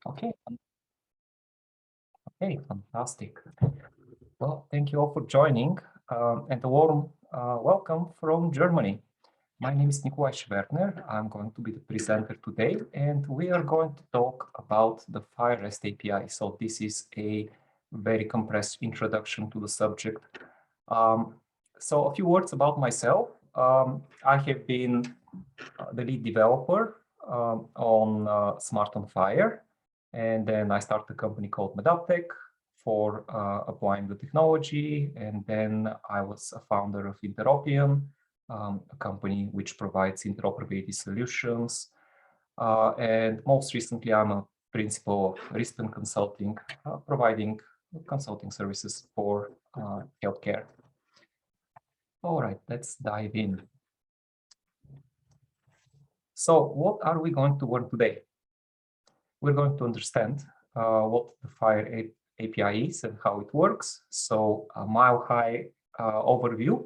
Okay. Okay, fantastic. Well, thank you all for joining and a warm welcome from Germany. My name is Nikolai Schwertner. I'm going to be the presenter today, and we are going to talk about the FHIR REST API. So this is a very compressed introduction to the subject. So a few words about myself. I have been the lead developer on Smart on FHIR. And then I started a company called Medaptech for applying the technology. And then I was a founder of Interopium, a company which provides interoperability solutions. And most recently, I'm a principal of RESTful Consulting, providing consulting services for healthcare. All right, let's dive in. So what are we going to learn today? We're going to understand what the FHIR API is and how it works. So a mile-high overview.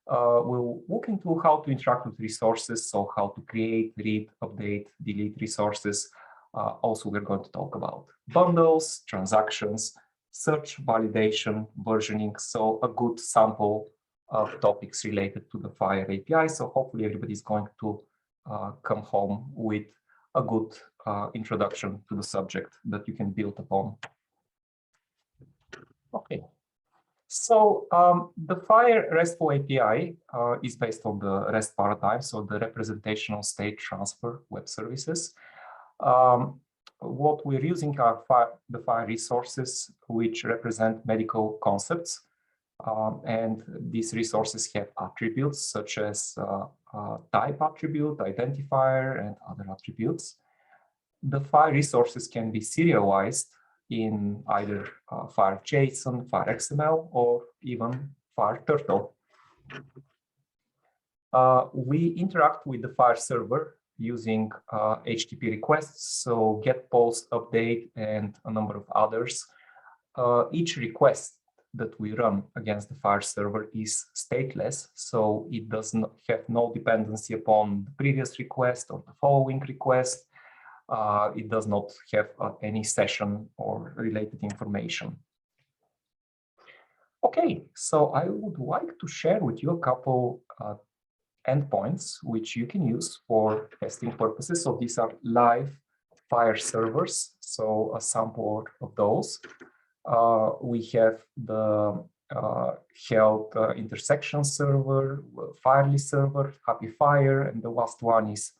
We'll look into how to interact with resources, so how to create, read, update, delete resources. Also, we're going to talk about bundles, transactions, search, validation, versioning. So a good sample of topics related to the FHIR API. So hopefully everybody's going to come home with a good introduction to the subject that you can build upon. Okay, so the FHIR RESTful API is based on the REST paradigm, so the representational state transfer web services. What we're using are the FHIR resources which represent medical concepts. And these resources have attributes such as type attribute, identifier, and other attributes. The FHIR resources can be serialized in either FHIR JSON, FHIR XML, or even FHIR Turtle. We interact with the FHIR server using HTTP requests, so get, post, update, and a number of others. Each request that we run against the FHIR server is stateless, so it does not have no dependency upon the previous request or the following request. It does not have any session or related information. Okay, so I would like to share with you a couple endpoints which you can use for testing purposes. So these are live FHIR servers, so a sample of those. We have the health intersection server, FHIRly server, Happy FHIR, and the last one is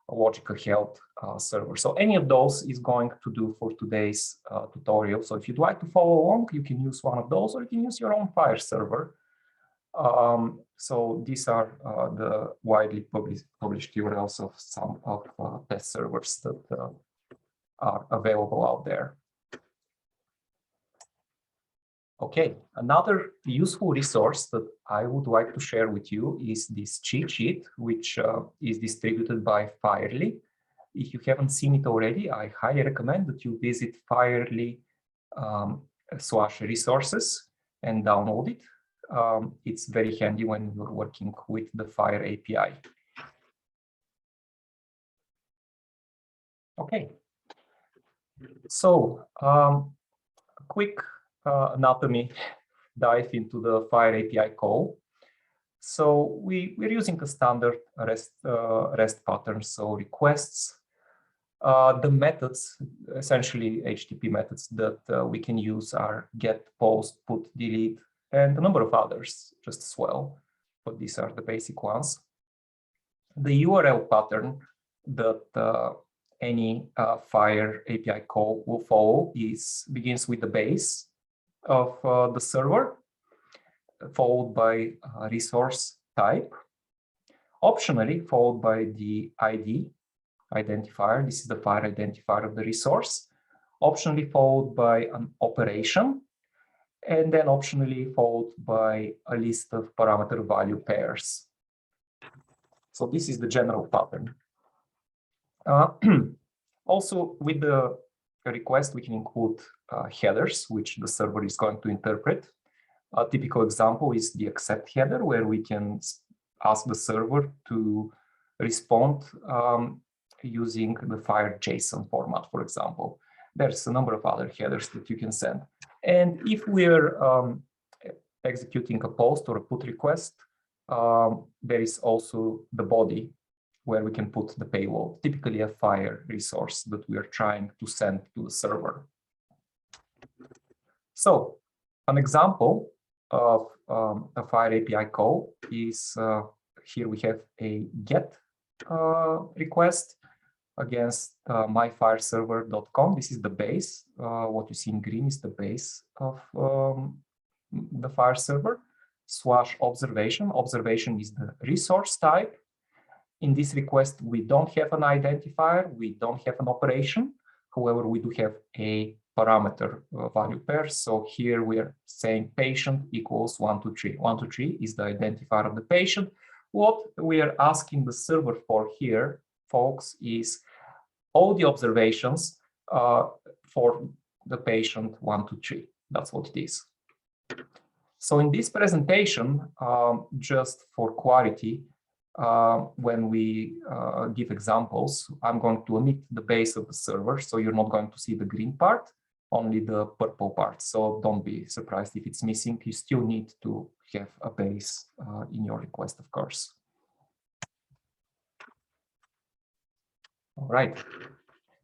a logical health server. So any of those is going to do for today's tutorial. So if you'd like to follow along, you can use one of those, or you can use your own FHIR server. So these are the widely published URLs of some of test servers that are available out there. Okay, another useful resource that I would like to share with you is this cheat sheet, which is distributed by FHIRly. If you haven't seen it already, I highly recommend that you visit FHIRly /resources and download it. It's very handy when you're working with the FHIR API. Okay, so a quick anatomy dive into the FHIR API call. So we're using a standard REST pattern, so requests. The methods, essentially HTTP methods that we can use are get, post, put, delete, and a number of others just as well, but these are the basic ones. The URL pattern that any FHIR API call will follow begins with the base of the server, followed by resource type, optionally followed by the ID, identifier. This is the FHIR identifier of the resource, optionally followed by an operation, and then optionally followed by a list of parameter value pairs. So this is the general pattern. Also, with the request, we can include headers, which the server is going to interpret. A typical example is the accept header, where we can ask the server to respond using the FHIR JSON format, for example. There's a number of other headers that you can send. And if we're executing a post or a put request, there is also the body where we can put the payload, typically a FHIR resource that we are trying to send to the server. So an example of a FHIR API call is here we have a GET request against myfhireserver.com. This is the base. What you see in green is the base of the FHIR server. /observation. Observation is the resource type. In this request, we don't have an identifier. We don't have an operation. However, we do have a parameter value pair. So here we are saying patient equals 123. 123 is the identifier of the patient. What we are asking the server for here, folks, is all the observations for the patient 123. That's what it is. So in this presentation, just for clarity, when we give examples, I'm going to omit the base of the server, so you're not going to see the green part, only the purple part. So don't be surprised if it's missing. You still need to have a base in your request, of course. All right.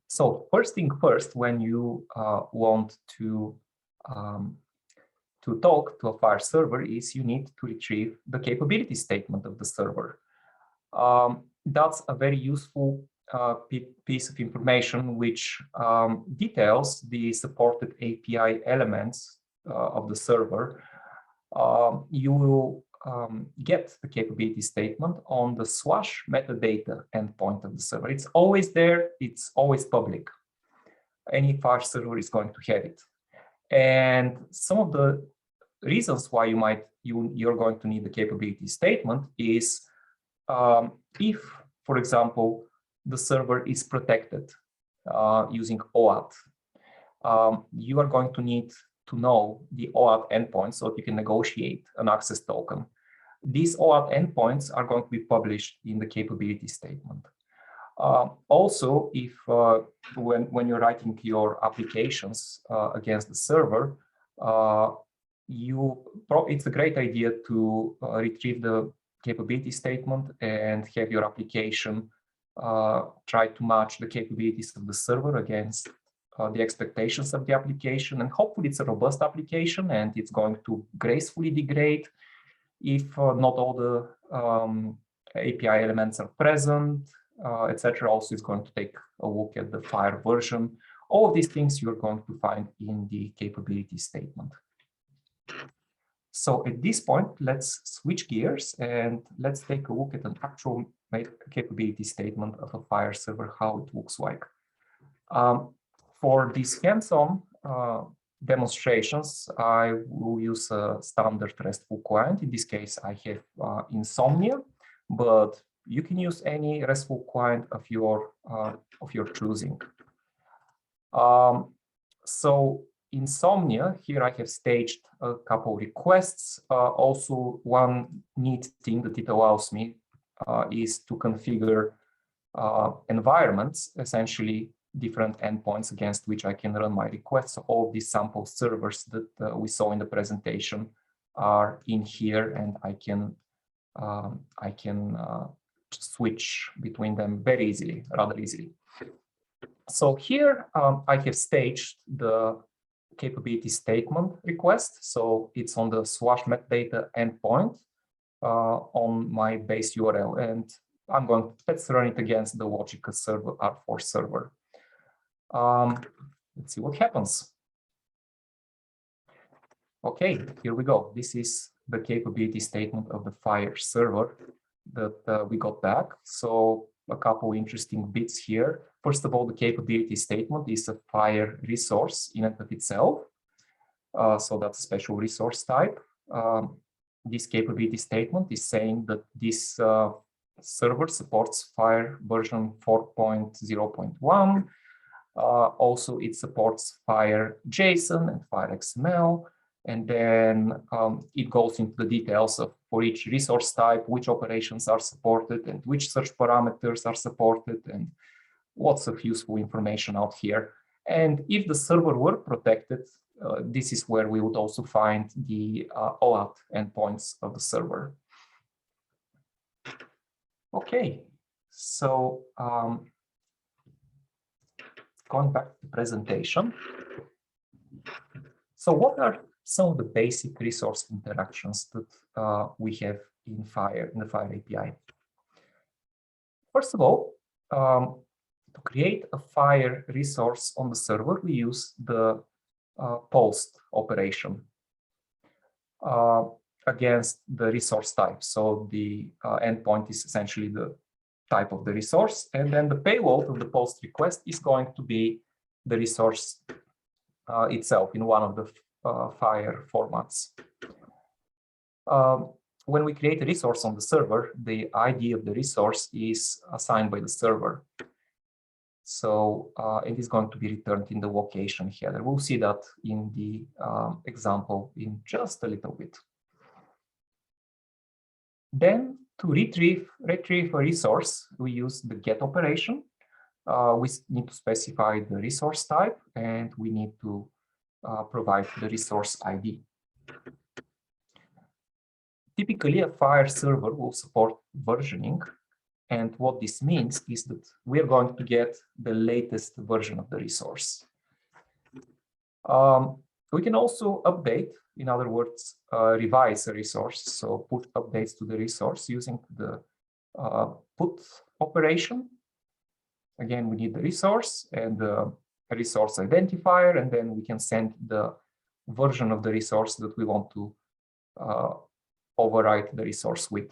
So first thing first, when you want to talk to a FHIR server, is you need to retrieve the capability statement of the server. That's a very useful piece of information which details the supported API elements of the server. You will get the capability statement on the /metadata endpoint of the server. It's always there. It's always public. Any FHIR server is going to have it. And some of the reasons why you're going to need the capability statement is if, for example, the server is protected using OAuth, you are going to need to know the OAuth endpoint so that you can negotiate an access token. These OAuth endpoints are going to be published in the capability statement. Also, if when you're writing your applications against the server, it's a great idea to retrieve the capability statement and have your application try to match the capabilities of the server against the expectations of the application. And hopefully it's a robust application and it's going to gracefully degrade if not all the API elements are present, etc. Also, it's going to take a look at the FHIR version. All of these things you're going to find in the capability statement. So at this point, let's switch gears and let's take a look at an actual capability statement of a FHIR server, how it looks like. For these hands-on demonstrations, I will use a standard RESTful client. In this case, I have Insomnia, but you can use any RESTful client of your choosing. So Insomnia, here I have staged a couple requests. Also, one neat thing that it allows me is to configure environments, essentially different endpoints against which I can run my requests. So all of these sample servers that we saw in the presentation are in here, and I can switch between them very easily, rather easily. So here I have staged the capability statement request. So it's on the /metadata endpoint on my base URL, and let's run it against the Logica server R4 server. Let's see what happens. Okay, here we go. This is the capability statement of the FHIR server that we got back. So a couple interesting bits here. First of all, the capability statement is a FHIR resource in and of itself. So that's a special resource type. This capability statement is saying that this server supports FHIR version 4.0.1. Also, it supports FHIR JSON and FHIR XML. And then it goes into the details of for each resource type, which operations are supported and which search parameters are supported, and lots of useful information out here. And if the server were protected, this is where we would also find the OAuth endpoints of the server. Okay, so going back to the presentation. So what are some of the basic resource interactions that we have in FHIR, in the FHIR API? First of all, to create a FHIR resource on the server, we use the post operation against the resource type. So the endpoint is essentially the type of the resource, and then the payload of the post request is going to be the resource itself in one of the FHIR formats. When we create a resource on the server, the ID of the resource is assigned by the server. So it is going to be returned in the location header. We'll see that in the example in just a little bit. Then to retrieve a resource, we use the get operation. We need to specify the resource type, and we need to provide the resource ID. Typically, a FHIR server will support versioning. And what this means is that we're going to get the latest version of the resource. We can also update, in other words, revise a resource. So put updates to the resource using the put operation. Again, we need the resource and the resource identifier, and then we can send the version of the resource that we want to overwrite the resource with.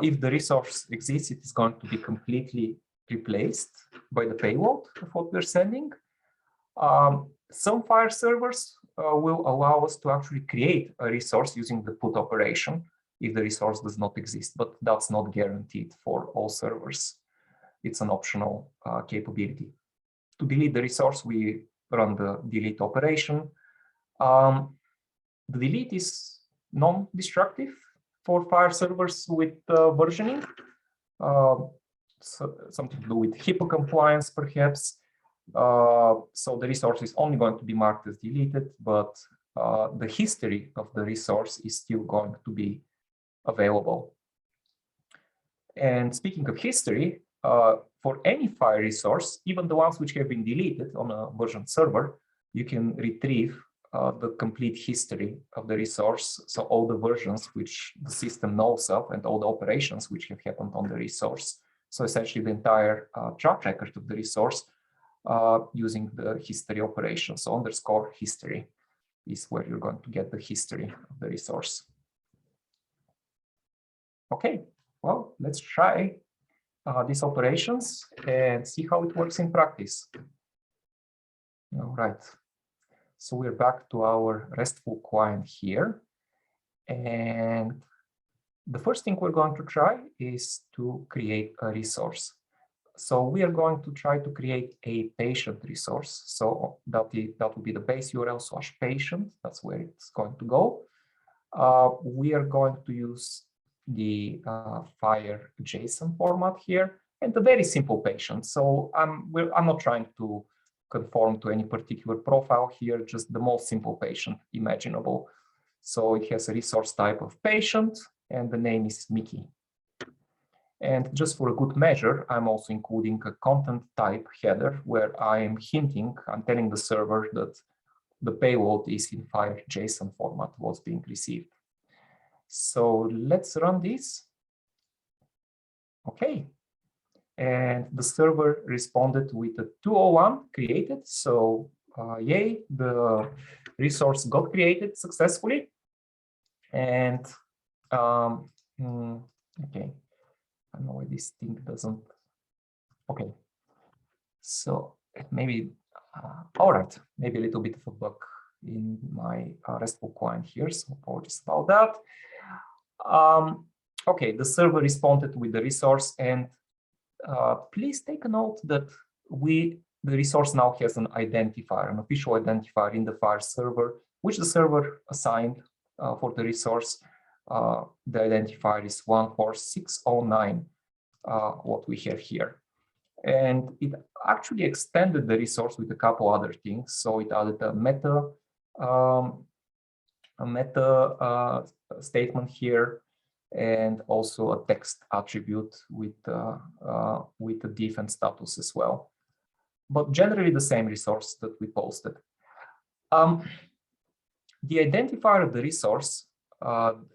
If the resource exists, it is going to be completely replaced by the payload of what we're sending. Some FHIR servers will allow us to actually create a resource using the put operation if the resource does not exist, but that's not guaranteed for all servers. It's an optional capability. To delete the resource, we run the delete operation. The delete is non-destructive for FHIR servers with versioning, so something to do with HIPAA compliance, perhaps. So the resource is only going to be marked as deleted, but the history of the resource is still going to be available. And speaking of history, for any FHIR resource, even the ones which have been deleted on a version server, you can retrieve the complete history of the resource. So all the versions which the system knows of and all the operations which have happened on the resource. So essentially the entire track record of the resource using the history operation. So underscore history is where you're going to get the history of the resource. Okay, well, let's try these operations and see how it works in practice. All right. So we're back to our RESTful client here. And the first thing we're going to try is to create a resource. So we are going to try to create a patient resource. So that will be the base URL / patient. That's where it's going to go. We are going to use the FHIR JSON format here and a very simple patient. So I'm not trying to conform to any particular profile here, just the most simple patient imaginable. So it has a resource type of patient and the name is Mickey. And just for a good measure, I'm also including a content type header where I'm telling the server that the payload is in FHIR JSON format, what's being received. So let's run this. Okay. And the server responded with a 201 created. So yay, the resource got created successfully. And okay, I don't know why this thing doesn't. Okay, so maybe, all right, maybe a little bit of a bug in my RESTful client here. So apologies about that. Okay, the server responded with the resource, and please take a note that the resource now has an identifier, an official identifier in the FHIR server, which the server assigned for the resource. The identifier is 14609, what we have here. And it actually extended the resource with a couple other things. So it added a meta statement here, and also a text attribute with the div and status as well. But generally the same resource that we posted. The identifier of the resource,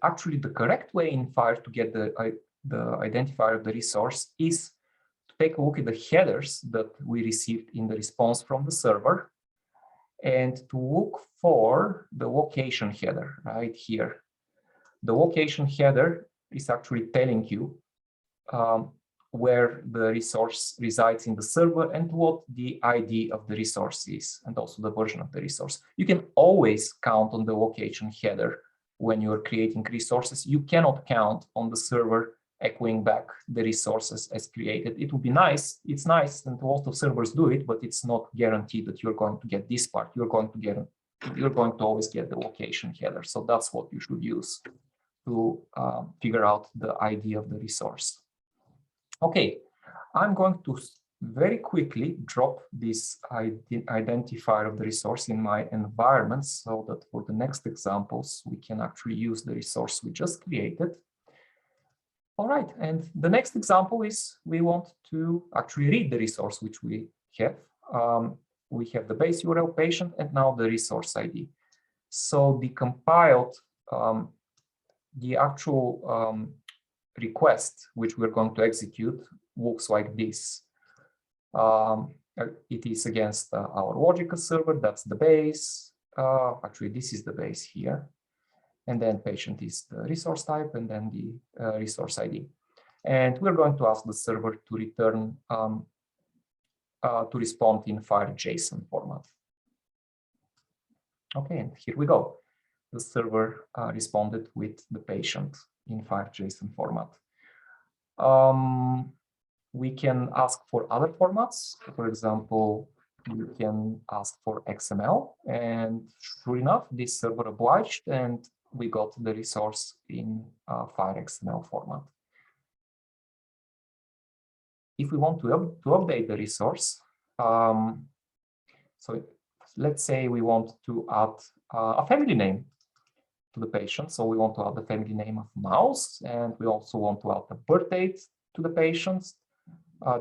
actually the correct way in FHIR to get the identifier of the resource is to take a look at the headers that we received in the response from the server and to look for the location header right here. The location header is actually telling you where the resource resides in the server and what the ID of the resource is, and also the version of the resource. You can always count on the location header when you're creating resources. You cannot count on the server echoing back the resources as created. It would be nice, it's nice, and most of servers do it, but it's not guaranteed that you're going to get this part. You're going to always get the location header. So that's what you should use to figure out the ID of the resource. Okay, I'm going to very quickly drop this identifier of the resource in my environment so that for the next examples, we can actually use the resource we just created. All right, and the next example is we want to actually read the resource which we have. We have the base URL patient and now the resource ID. So the compiled, the actual request which we're going to execute looks like this. It is against our logical server, that's the base. Actually, this is the base here. And then patient is the resource type and then the resource ID. And we're going to ask the server to return, to respond in FHIR JSON format. Okay, and here we go. The server responded with the patient in FHIR JSON format. We can ask for other formats. For example, you can ask for XML, and sure enough, this server obliged, and we got the resource in FHIR XML format. If we want to update the resource, so let's say we want to add a family name to the patient. So we want to add the family name of mouse, and we also want to add the birth date to the patient.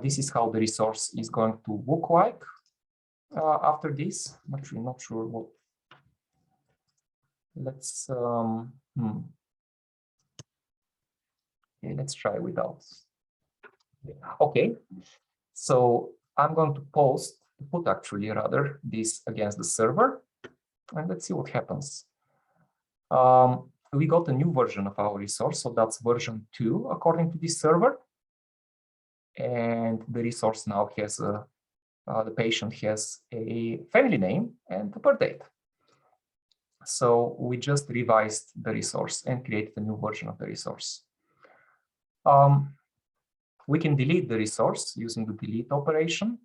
This is how the resource is going to look like after this. I'm actually not sure what. Let's okay, let's try without. Okay, so I'm going to put actually rather this against the server, and let's see what happens. We got a new version of our resource, so that's version 2 according to this server. And the resource now has the patient has a family name and a birth date. So we just revised the resource and created a new version of the resource. We can delete the resource using the delete operation.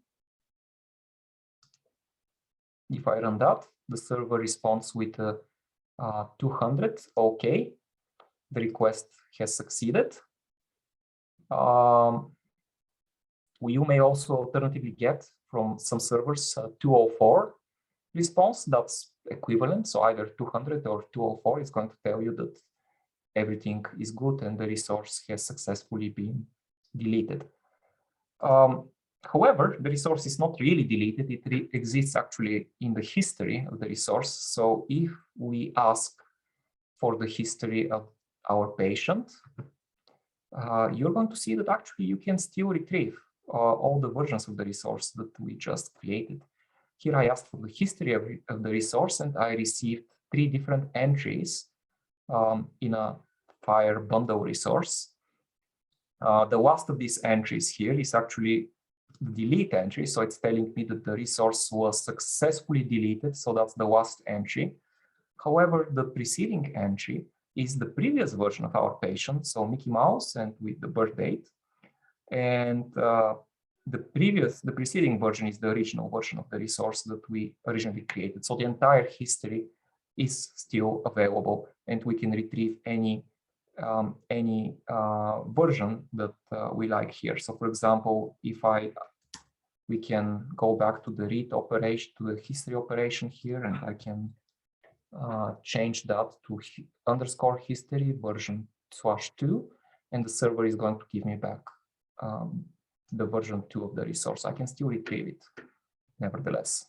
If I run that, the server responds with 200. Okay, the request has succeeded. You may also alternatively get from some servers 204 response. That's equivalent. So either 200 or 204 is going to tell you that everything is good and the resource has successfully been deleted. However, the resource is not really deleted. It exists actually in the history of the resource. So if we ask for the history of our patient, you're going to see that actually you can still retrieve all the versions of the resource that we just created. Here I asked for the history of the resource, and I received 3 different entries in a FHIR bundle resource. The last of these entries here is actually the delete entry, so it's telling me that the resource was successfully deleted, so that's the last entry. However, the preceding entry is the previous version of our patient, so Mickey Mouse and with the birth date. And the preceding version is the original version of the resource that we originally created. So the entire history is still available, and we can retrieve any version that we like here. So for example, if I we can go back to the read operation, to the history operation here, and I can change that to _history version /2, and the server is going to give me back the version 2 of the resource. I can still retrieve it, nevertheless.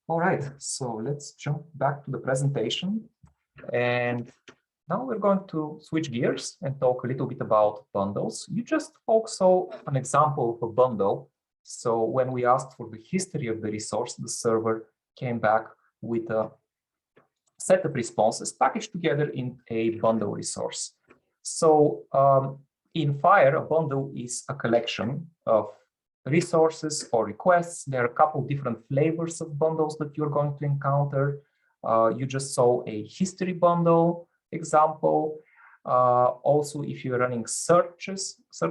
All right, so let's jump back to the presentation. And now we're going to switch gears and talk a little bit about bundles. You just saw an example of a bundle. So when we asked for the history of the resource, the server came back with a set of responses packaged together in a bundle resource. So in FHIR, a bundle is a collection of resources or requests. There are a couple different flavors of bundles that you're going to encounter. You just saw a history bundle example. Also, if you're running search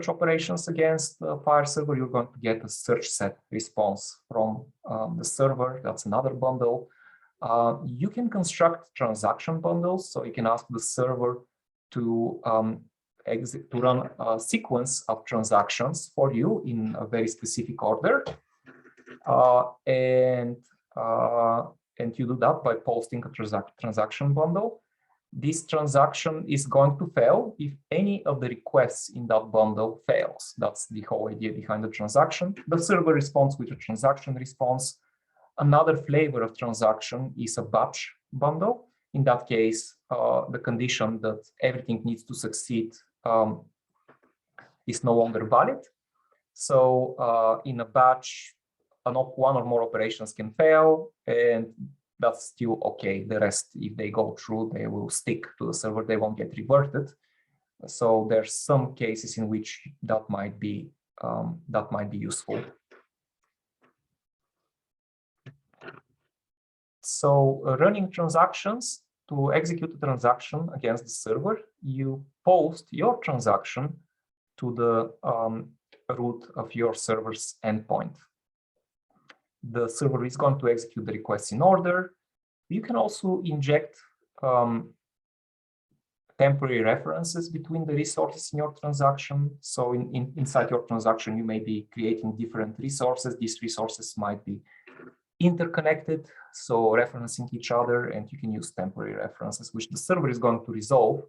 operations against the FHIR server, you're going to get a search set response from the server. That's another bundle. You can construct transaction bundles, so you can ask the server to run a sequence of transactions for you in a very specific order, and you do that by posting a transaction bundle. This transaction is going to fail if any of the requests in that bundle fails. That's the whole idea behind the transaction. The server responds with a transaction response. Another flavor of transaction is a batch bundle. In that case, the condition that everything needs to succeed is no longer valid. So in a batch, one or more operations can fail, and that's still okay. The rest, if they go through, they will stick to the server. They won't get reverted. So there's some cases in which that might be useful. So running transactions, to execute a transaction against the server, you post your transaction to the root of your server's endpoint. The server is going to execute the request in order. You can also inject temporary references between the resources in your transaction. So inside your transaction, you may be creating different resources. These resources might be interconnected, so referencing each other, and you can use temporary references, which the server is going to resolve.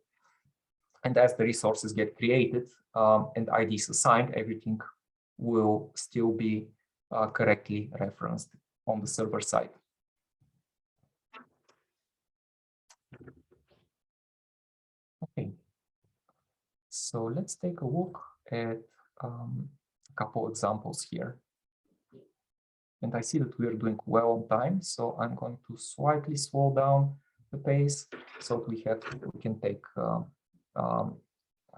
And as the resources get created and IDs assigned, everything will still be correctly referenced on the server side. Okay, so let's take a look at a couple examples here. And I see that we are doing well on time, so I'm going to slightly slow down the pace so we can take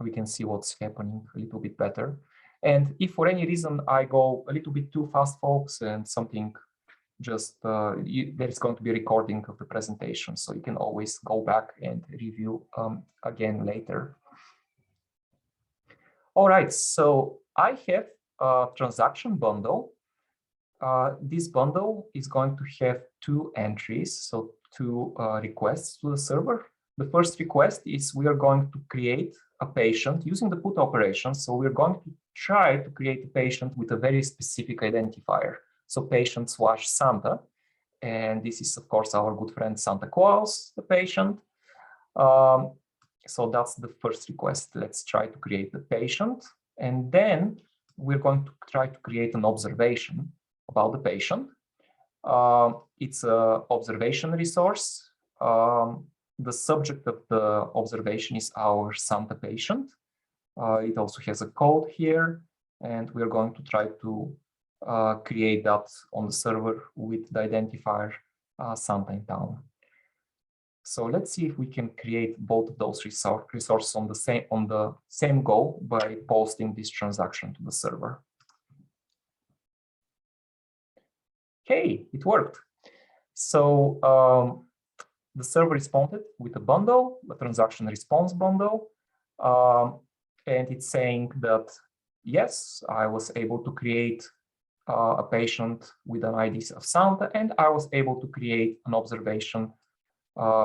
we can see what's happening a little bit better. And if for any reason I go a little bit too fast, folks, and something just there is going to be a recording of the presentation, so you can always go back and review again later. All right, so I have a transaction bundle. This bundle is going to have two entries, so two requests to the server. The first request is we are going to create a patient using the put operation. So we're going to try to create a patient with a very specific identifier. So patient/Santa. And this is, of course, our good friend Santa Claus, the patient. So that's the first request. Let's try to create the patient. And then we're going to try to create an observation about the patient. It's an observation resource. The subject of the observation is our Santa patient. It also has a code here, and we're going to try to create that on the server with the identifier Santa in town. So let's see if we can create both of those resources on the same go by posting this transaction to the server. Okay, it worked. So the server responded with a bundle, a transaction response bundle, and it's saying that, yes, I was able to create a patient with an ID of Santa, and I was able to create an observation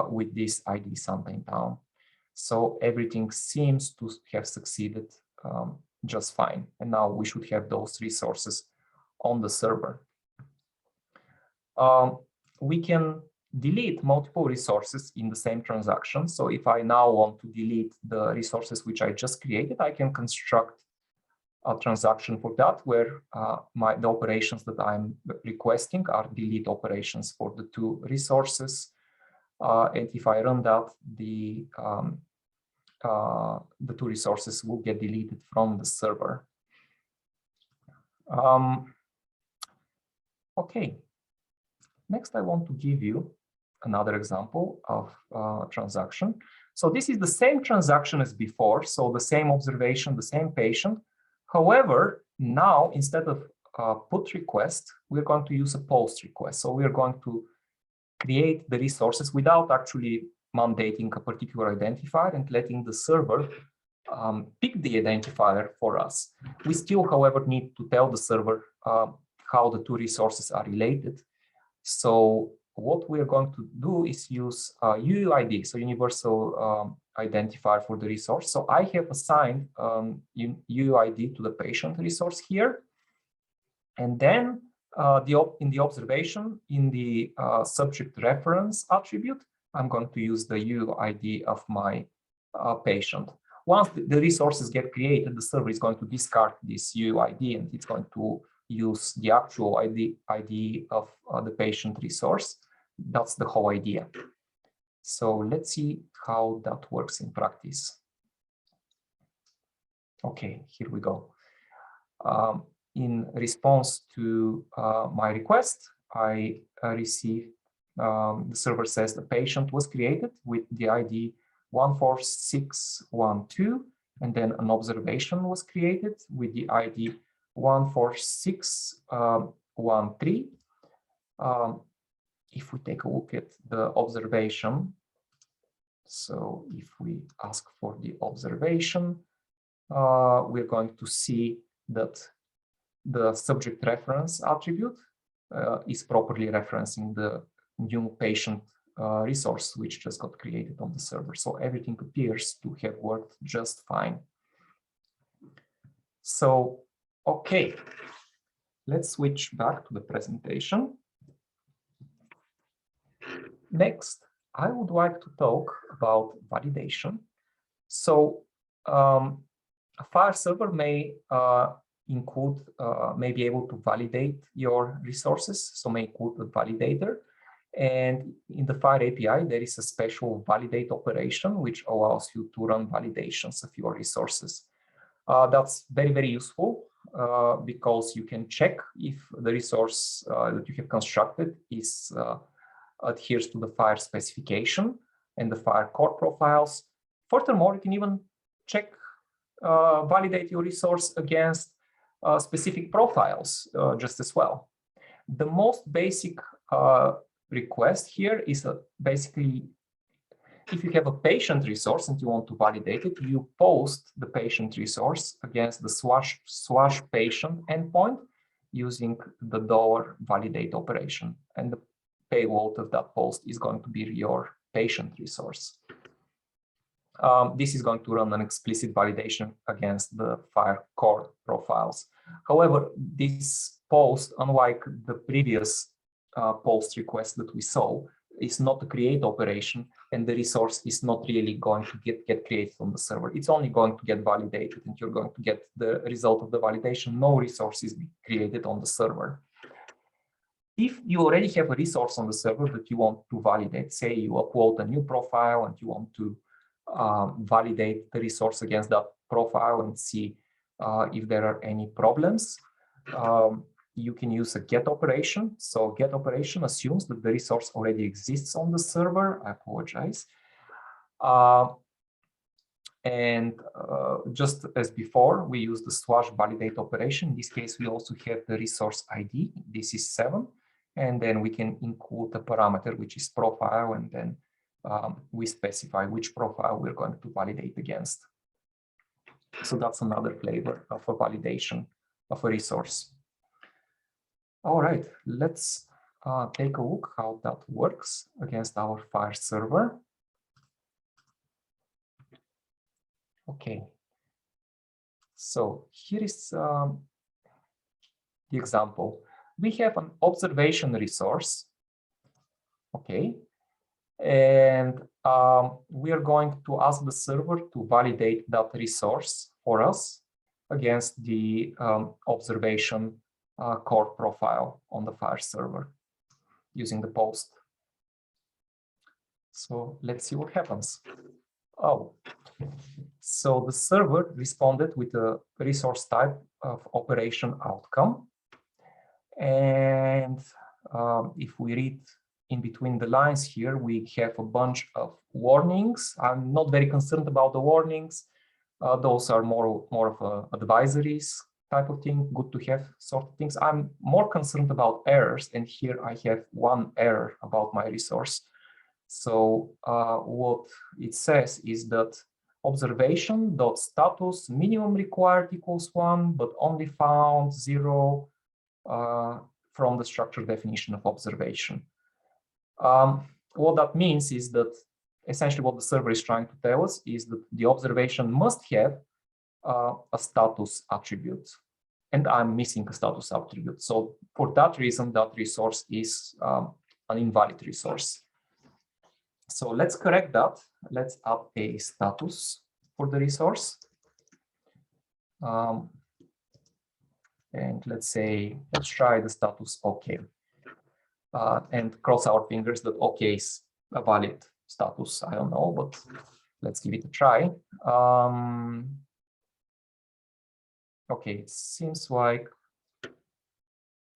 with this ID Santa in town. So everything seems to have succeeded just fine. And now we should have those resources on the server. We can delete multiple resources in the same transaction. So if I now want to delete the resources which I just created, I can construct a transaction for that, where the operations that I'm requesting are delete operations for the two resources. And if I run that, the two resources will get deleted from the server. Okay. Next, I want to give you another example of transaction. So this is the same transaction as before. So the same observation, the same patient. However, now instead of put request, we're going to use a post request. So we're going to create the resources without actually mandating a particular identifier and letting the server pick the identifier for us. We still, however, need to tell the server how the two resources are related. So what we are going to do is use UUID, so universal identifier for the resource. So I have assigned UUID to the patient resource here. And then in the observation, in the subject reference attribute, I'm going to use the UUID of my patient. Once the resources get created, the server is going to discard this UUID and it's going to use the actual ID of the patient resource. That's the whole idea. So let's see how that works in practice. Okay, here we go. In response to my request, I receive, the server says the patient was created with the ID 14612, and then an observation was created with the ID 14613. If we take a look at the observation, so if we ask for the observation, we're going to see that the subject reference attribute is properly referencing the new patient resource which just got created on the server. So everything appears to have worked just fine. So, okay, let's switch back to the presentation. Next, I would like to talk about validation. So a FHIR server may may be able to validate your resources, so may include a validator. And in the FHIR API, there is a special validate operation which allows you to run validations of your resources. That's very, very useful because you can check if the resource that you have constructed adheres to the FHIR specification and the FHIR core profiles. Furthermore, you can even check, validate your resource against specific profiles just as well. The most basic request here is basically, if you have a patient resource and you want to validate it, you post the patient resource against the slash patient endpoint using the $validate operation. And the payload of that post is going to be your patient resource. This is going to run an explicit validation against the FHIR core profiles. However, this post, unlike the previous post request that we saw, is not a create operation, and the resource is not really going to get created on the server. It's only going to get validated, and you're going to get the result of the validation. No resource is created on the server. If you already have a resource on the server that you want to validate, say you upload a new profile and you want to validate the resource against that profile and see if there are any problems, you can use a get operation. So get operation assumes that the resource already exists on the server. I apologize. Just as before, we use the slash validate operation. In this case, we also have the resource ID. This is 7. And then we can include a parameter, which is profile. And then we specify which profile we're going to validate against. So that's another flavor of a validation of a resource. All right, let's take a look how that works against our FHIR server. Okay, So here is the example. We have an observation resource, okay, and we are going to ask the server to validate that resource for us against the observation core profile on the FHIR server using the post. So let's see what happens. Oh, so the server responded with a resource type of operation outcome. And if we read in between the lines here, we have a bunch of warnings. I'm not very concerned about the warnings. Those are more of advisories type of thing, good to have sort of things. I'm more concerned about errors, and here I have one error about my resource. So what it says is that observation.status minimum required equals 1, but only found 0 from the structure definition of observation. What that means is that essentially what the server is trying to tell us is that the observation must have a status attribute, and I'm missing a status attribute. So for that reason, that resource is an invalid resource. So let's correct that. Let's add a status for the resource. And let's try the status OK. And cross our fingers that OK is a valid status. I don't know, but let's give it a try. Okay, it seems like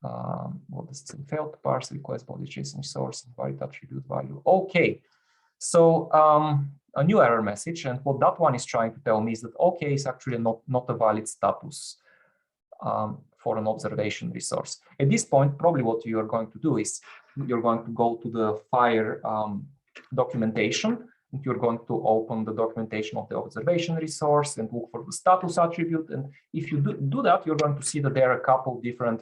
what is it? Failed to parse request body JSON source invalid attribute value. Okay, so a new error message, and what that one is trying to tell me is that OK is actually not a valid status for an observation resource. At this point, probably what you are going to do is you're going to go to the FHIR documentation, and you're going to open the documentation of the observation resource and look for the status attribute. And if you do that, you're going to see that there are a couple different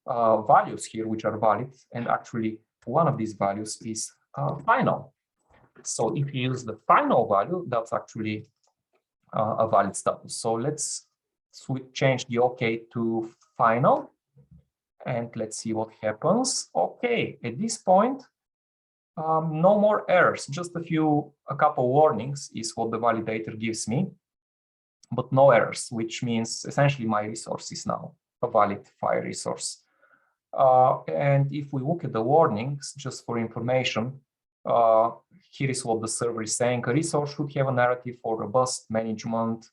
values here which are valid. And actually, one of these values is final. So if you use the final value, that's actually a valid status. So let's change the OK to final, and let's see what happens. OK, at this point, no more errors, just a couple warnings is what the validator gives me, but no errors, which means essentially my resource is now a valid FHIR resource. And if we look at the warnings, just for information, here is what the server is saying. A resource should have a narrative for robust management.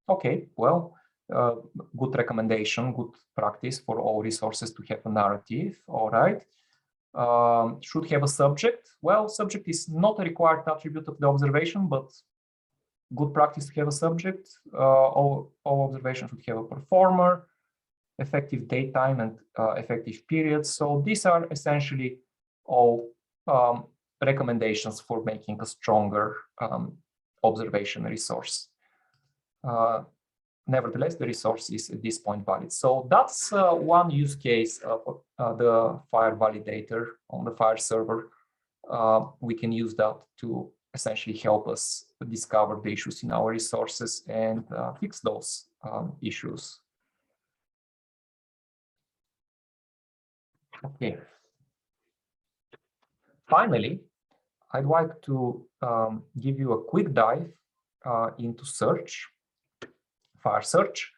Okay, well, good recommendation, good practice for all resources to have a narrative. All right. Should have a subject. Well, subject is not a required attribute of the observation, but good practice to have a subject. All observations should have a performer, effective date time, and effective period. So these are essentially all recommendations for making a stronger observation resource. Nevertheless, the resource is at this point valid. So that's one use case of the FHIR validator on the FHIR server. We can use that to essentially help us discover the issues in our resources and fix those issues. Okay. Finally, I'd like to give you a quick dive into search. FHIR search.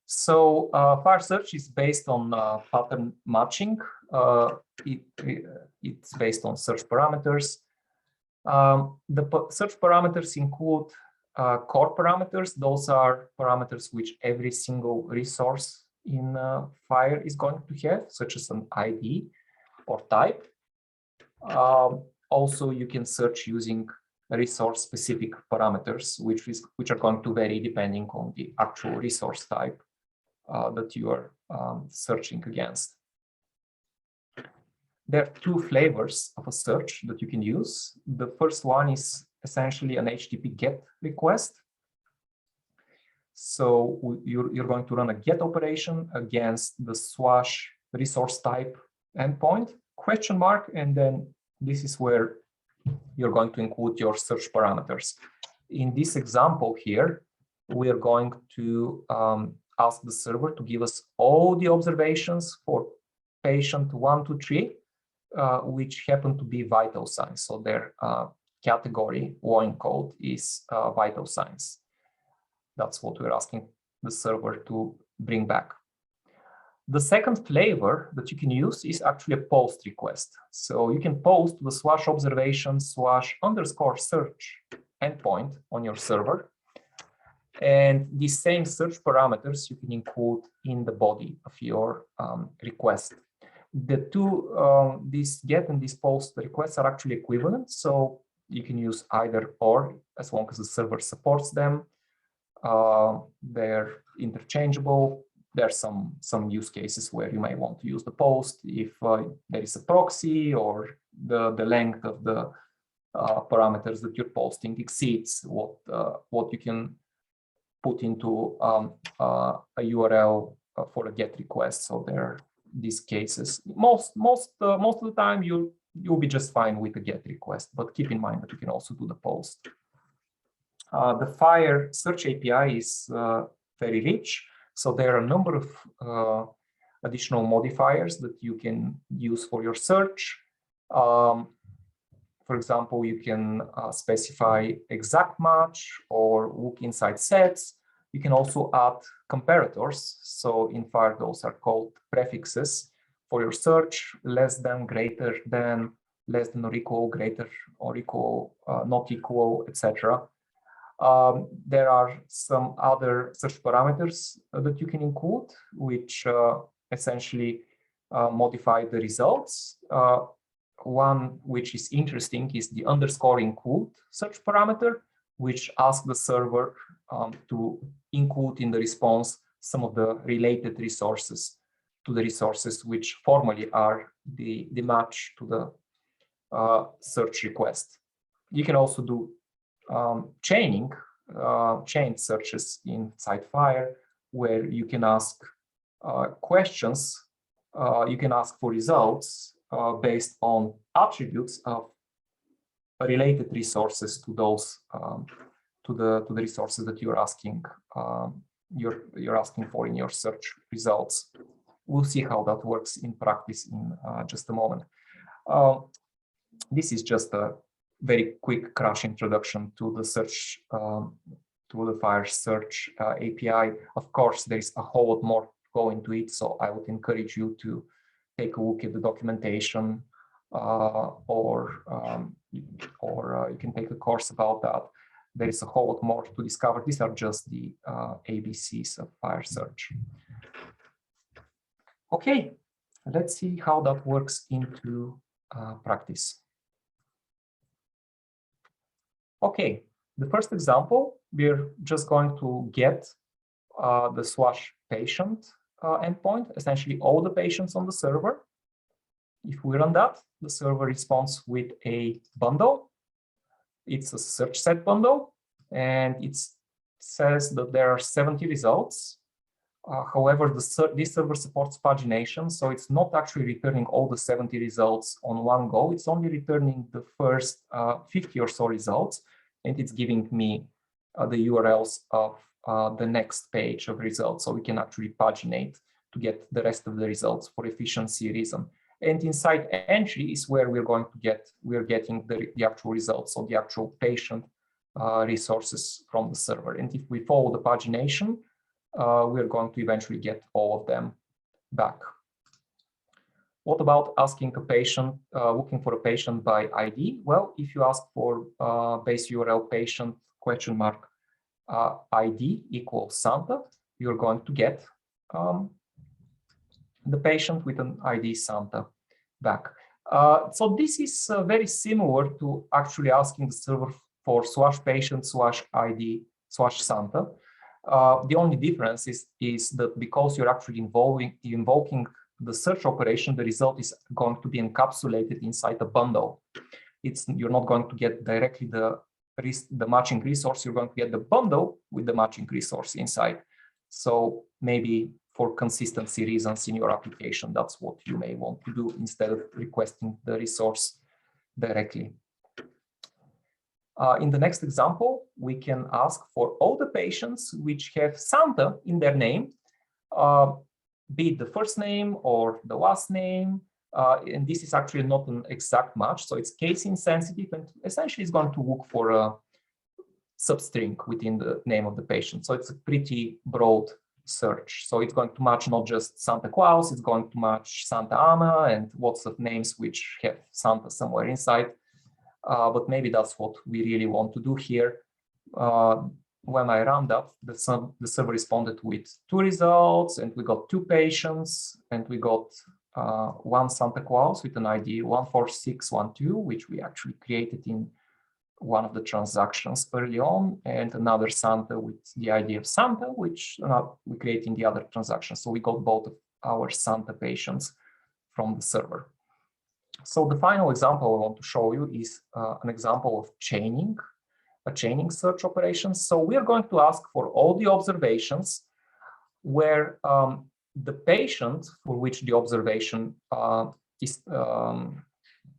So FHIR search is based on pattern matching. It's based on search parameters. The search parameters include core parameters. Those are parameters which every single resource in FHIR is going to have, such as an ID or type. Also, you can search using resource-specific parameters, which are going to vary depending on the actual resource type that you are searching against. There are two flavors of a search that you can use. The first one is essentially an HTTP GET request. So you're going to run a GET operation against the slash resource type endpoint, ? And then this is where you're going to include your search parameters. In this example here, we are going to ask the server to give us all the observations for patient 1 to 3, which happen to be vital signs. So their category line code is vital signs. That's what we're asking the server to bring back. The second flavor that you can use is actually a post request. So you can post the /observation/_search endpoint on your server. And these same search parameters you can include in the body of your request. The two, this get and this post requests are actually equivalent. So you can use either or as long as the server supports them. They're interchangeable. There are some use cases where you may want to use the post if there is a proxy or the length of the parameters that you're posting exceeds what you can put into a URL for a GET request. So there are these cases. Most of the time you'll be just fine with a GET request, but keep in mind that you can also do the post. The FHIR search API is very rich. So there are a number of additional modifiers that you can use for your search. For example, you can specify exact match or look inside sets. You can also add comparators. So in FHIR, those are called prefixes for your search: less than, greater than, less than or equal, greater or equal, not equal, etc. There are some other search parameters that you can include, which essentially modify the results. One which is interesting is the _include search parameter, which asks the server to include in the response some of the related resources to the resources which formally are the match to the search request. You can also do chained searches inside FHIR, where you can ask questions, you can ask for results based on attributes of related resources to those to the resources that you're asking for in your search results. We'll see how that works in practice in just a moment. This is just a very quick crash introduction to the search to the FHIR search API. Of course, there is a whole lot more to go into it, so I would encourage you to take a look at the documentation, or you can take a course about that. There is a whole lot more to discover. These are just the ABCs of FHIR search. Okay, let's see how that works into practice. Okay, the first example, we're just going to get the /patient endpoint, essentially all the patients on the server. If we run that, the server responds with a bundle. It's a search set bundle, and it says that there are 70 results. However, this server supports pagination, so it's not actually returning all the 70 results on one go. It's only returning the first 50 or so results, and it's giving me the URLs of the next page of results, so we can actually paginate to get the rest of the results for efficiency reason. And inside entry is where we're getting the actual results, so the actual patient resources from the server. And if we follow the pagination, we're going to eventually get all of them back. What about asking a patient, looking for a patient by ID? Well, if you ask for base URL patient ID equals Santa, you're going to get the patient with an ID Santa back. So this is very similar to actually asking the server for /patient/ID /Santa. The only difference is that because you're actually invoking the search operation, the result is going to be encapsulated inside a bundle. You're not going to get directly the matching resource. You're going to get the bundle with the matching resource inside. So maybe for consistency reasons in your application, that's what you may want to do instead of requesting the resource directly. In the next example, we can ask for all the patients which have Santa in their name, be it the first name or the last name. And this is actually not an exact match, so it's case insensitive, and essentially it's going to look for a substring within the name of the patient. So it's a pretty broad search. So it's going to match not just Santa Claus, it's going to match Santa Ana and lots of names which have Santa somewhere inside. But maybe that's what we really want to do here. When I round up, the server responded with 2 results, and we got 2 patients, and we got 1 Santa Claus with an ID 14612, which we actually created in one of the transactions early on, and another Santa with the ID of Santa, which we create in the other transaction. So we got both of our Santa patients from the server. So the final example I want to show you is an example of chaining, a chaining search operation. So we are going to ask for all the observations where the patient for which the observation is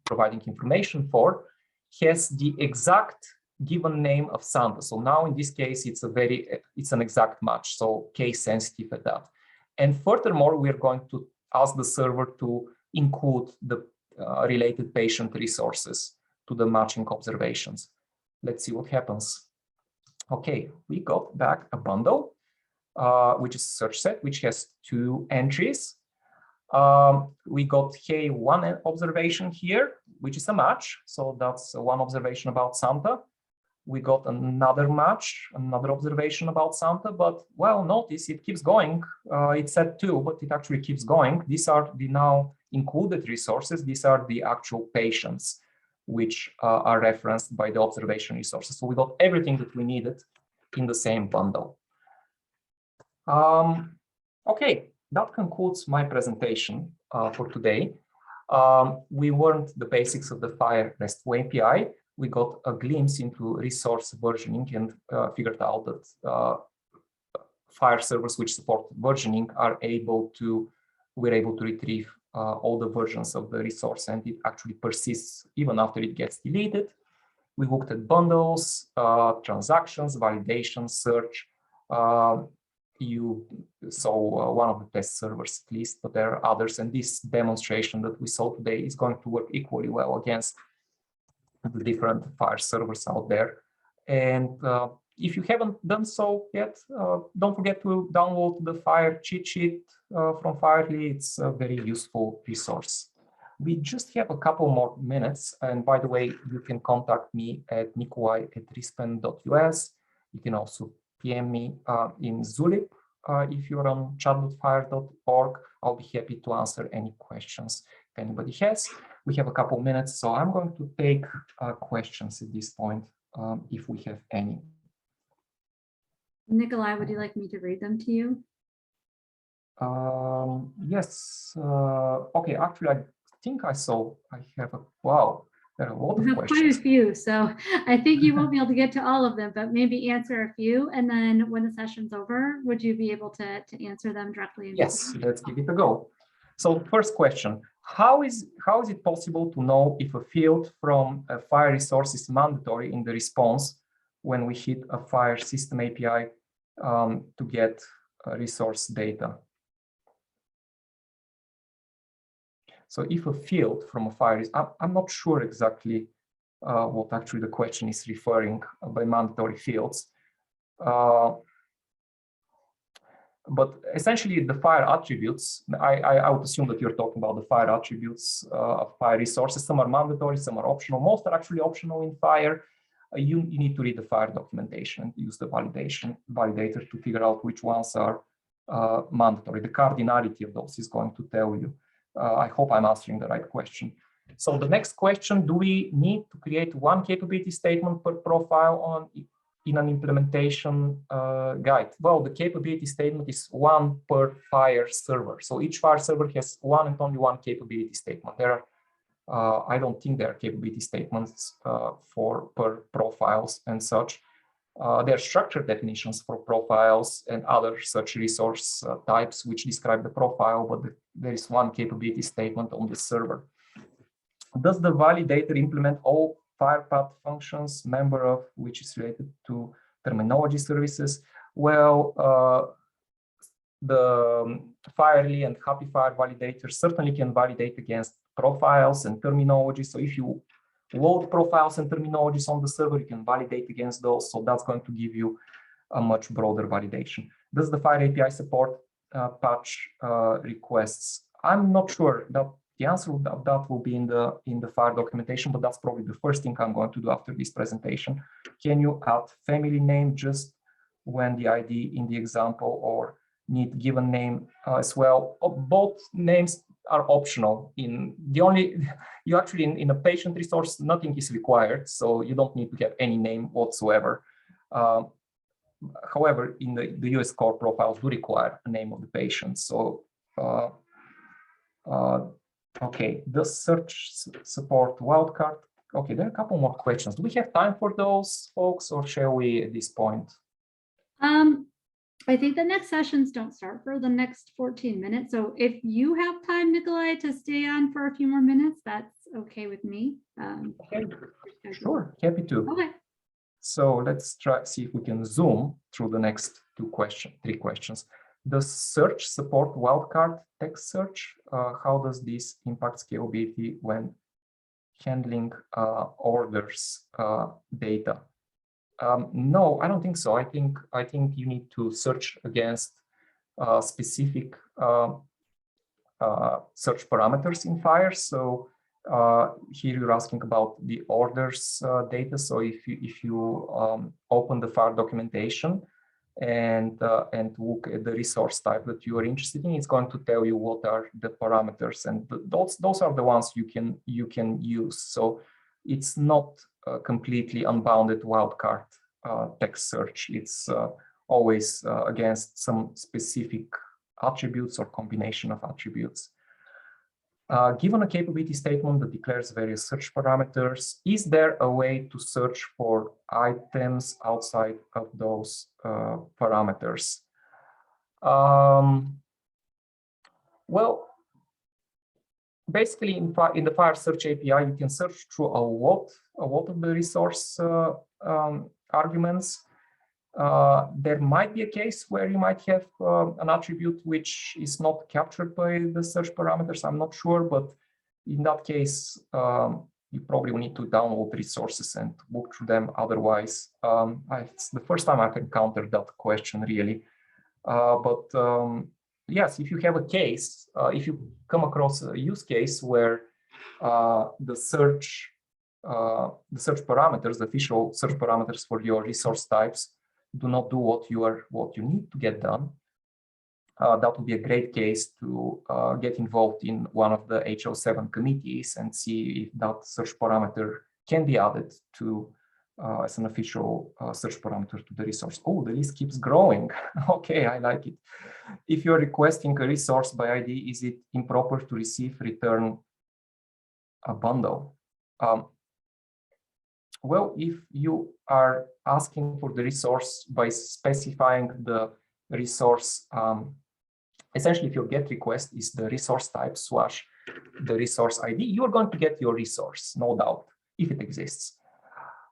providing information for has the exact given name of Santa. So now in this case, it's an exact match, so case sensitive at that. And furthermore, we are going to ask the server to include the related patient resources to the matching observations. Let's see what happens. Okay, we got back a bundle, which is a search set, which has 2 entries. We got one observation here, which is a match. So that's 1 observation about Santa. We got another match, another observation about Santa, but well, notice it keeps going. It said 2, but it actually keeps going. These are the now included resources. These are the actual patients which are referenced by the observation resources. So we got everything that we needed in the same bundle. Okay, that concludes my presentation for today. We learned the basics of the FHIR RESTful API. We got a glimpse into resource versioning and figured out that FHIR servers which support versioning we're able to retrieve all the versions of the resource, and it actually persists even after it gets deleted. We looked at bundles, transactions, validation, search. You saw one of the test servers at least, but there are others, and this demonstration that we saw today is going to work equally well against the different FHIR servers out there. And if you haven't done so yet, don't forget to download the FHIR cheat sheet from FHIR. It's a very useful resource. We just have a couple more minutes, and by the way, you can contact me at nikolai@rispen.us. You can also PM me in Zulip if you're on chat.fhir.org. I'll be happy to answer any questions if anybody has. We have a couple minutes, so I'm going to take questions at this point, if we have any. Nikolai, would you like me to read them to you? Yes. Okay, actually, I think I have a, wow, there are a lot of questions. Quite a few, so I think you won't be able to get to all of them, but maybe answer a few, and then when the session's over, would you be able to answer them directly? Yes, let's give it a go. So first question, how is it possible to know if a field from a FHIR resource is mandatory in the response when we hit a FHIR system API to get resource data? So if a field from a FHIR is, I'm not sure exactly what actually the question is referring by mandatory fields. But essentially the FHIR attributes, I would assume that you're talking about the FHIR attributes of FHIR resources. Some are mandatory, some are optional. Most are actually optional in FHIR. You need to read the FHIR documentation and use the validator to figure out which ones are mandatory. The cardinality of those is going to tell you. I hope I'm answering the right question. So the next question, do we need to create one capability statement per profile in an implementation guide? Well, the capability statement is one per FHIR server. So each FHIR server has one and only one capability statement. There are, I don't think there are capability statements per profiles and such. There are structured definitions for profiles and other such resource types which describe the profile, but there is one capability statement on the server. Does the validator implement all FHIR path functions, member of which is related to terminology services. Well, the FHIR and HappyFHIR validators certainly can validate against profiles and terminology. So if you load profiles and terminologies on the server, you can validate against those. So that's going to give you a much broader validation. Does the FHIR API support patch requests? I'm not sure. That the answer of that will be in the FHIR documentation, but that's probably the first thing I'm going to do after this presentation. Can you add family name just when the ID in the example, or need given name as well? Both names are optional. In a patient resource, nothing is required, so you don't need to have any name whatsoever. However, in the US core profiles do require a name of the patient. So, okay, does search support wildcard? Okay, there are a couple more questions. Do we have time for those, folks, or shall we at this point? I think the next sessions don't start for the next 14 minutes. So if you have time, Nikolai, to stay on for a few more minutes, that's okay with me. Okay. Sure, happy to. Okay. So let's see if we can zoom through the next three questions. Does search support wildcard text search? How does this impact scalability when handling orders data? No, I don't think so. I think you need to search against specific search parameters in FHIR. So here you're asking about the orders data. So if you open the FHIR documentation and look at the resource type that you are interested in, it's going to tell you what are the parameters, and those are the ones you can use. So it's not completely unbounded wildcard text search. It's always against some specific attributes or combination of attributes. Given a capability statement that declares various search parameters, is there a way to search for items outside of those parameters? Well, basically, in the FHIR search API, you can search through a lot of the resource arguments. There might be a case where you might have an attribute which is not captured by the search parameters. I'm not sure, but in that case, you probably will need to download resources and look through them. Otherwise, it's the first time I've encountered that question, really. Yes, if you have a case, if you come across a use case where the search parameters, the official search parameters for your resource types, do not do what you need to get done, that would be a great case to get involved in one of the HO7 committees and see if that search parameter can be added to as an official search parameter to the resource. Oh, the list keeps growing. Okay, I like it. If you're requesting a resource by ID, is it improper to return a bundle? Well, if you are asking for the resource by specifying the resource, essentially if your GET request is the resource type / the resource ID, you are going to get your resource, no doubt, if it exists.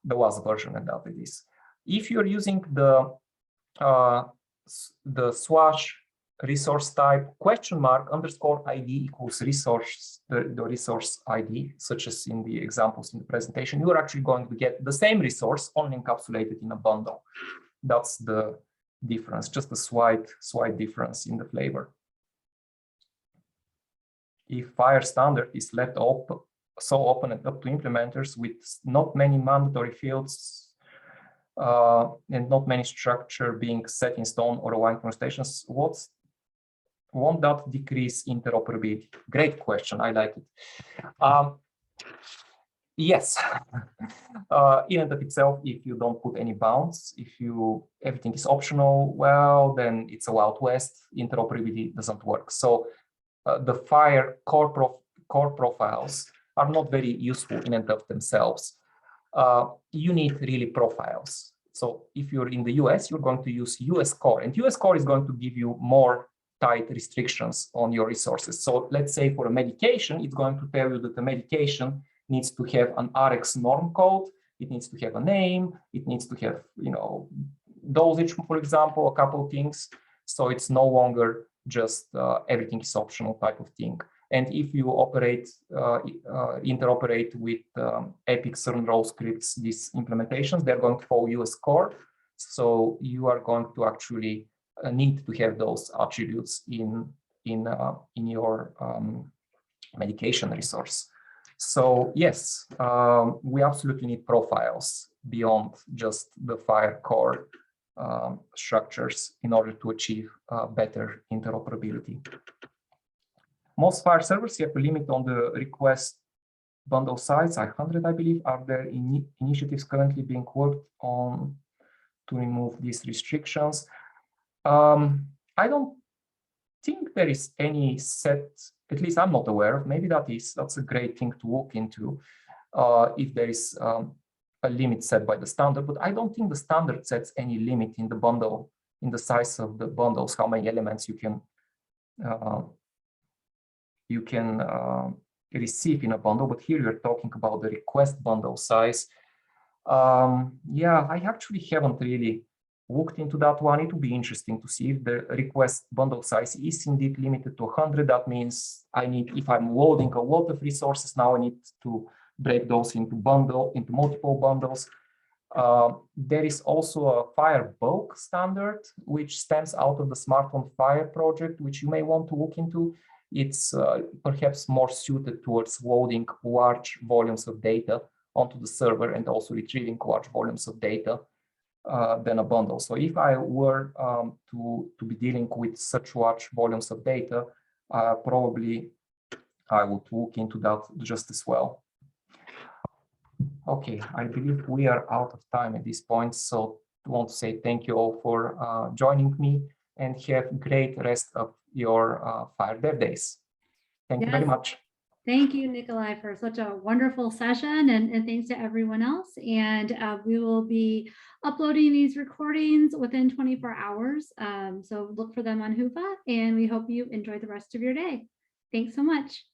The WAS version, and that it is. If you're using the / resource type $ID equals resource, the resource ID, such as in the examples in the presentation, you are actually going to get the same resource only encapsulated in a bundle. That's the difference, just a slight difference in the flavor. If FHIR standard is left open, so open and up to implementers with not many mandatory fields and not many structure being set in stone or aligned connotations, won't that decrease interoperability? Great question. I like it. Yes. In and of itself, if you don't put any bounds, if everything is optional, well, then it's a Wild West. Interoperability doesn't work. So the FHIR core profiles are not very useful in and of themselves. You need really profiles. So if you're in the US, you're going to use US core, and US core is going to give you more tight restrictions on your resources. So let's say for a medication, it's going to tell you that the medication needs to have an RX norm code. It needs to have a name. It needs to have, dosage, for example, a couple of things. So it's no longer just everything is optional type of thing. And if you interoperate with Epic certain role scripts, these implementations, they're going to follow US core. So you are going to actually need to have those attributes in your medication resource. So yes, we absolutely need profiles beyond just the FHIR core structures in order to achieve better interoperability. Most FHIR servers have a limit on the request bundle size, 100, I believe. Are there initiatives currently being worked on to remove these restrictions? I don't think there is any set, at least I'm not aware of. Maybe that's a great thing to look into if there is a limit set by the standard, but I don't think the standard sets any limit in the bundle, in the size of the bundles, how many elements you can receive in a bundle. But here you're talking about the request bundle size. Yeah, I actually haven't really looked into that one. It would be interesting to see if the request bundle size is indeed limited to 100. That means if I'm loading a lot of resources now, I need to break those into multiple bundles. There is also a FHIR bulk standard, which stems out of the smartphone FHIR project, which you may want to look into. It's perhaps more suited towards loading large volumes of data onto the server and also retrieving large volumes of data than a bundle. So if I were to be dealing with such large volumes of data, probably I would look into that just as well. Okay, I believe we are out of time at this point, so I want to say thank you all for joining me, and have great rest of your FHIR Dev Days. Thank you very much. Thank you, Nikolai, for such a wonderful session, and thanks to everyone else. And we will be uploading these recordings within 24 hours. So look for them on Hoofa, and we hope you enjoy the rest of your day. Thanks so much.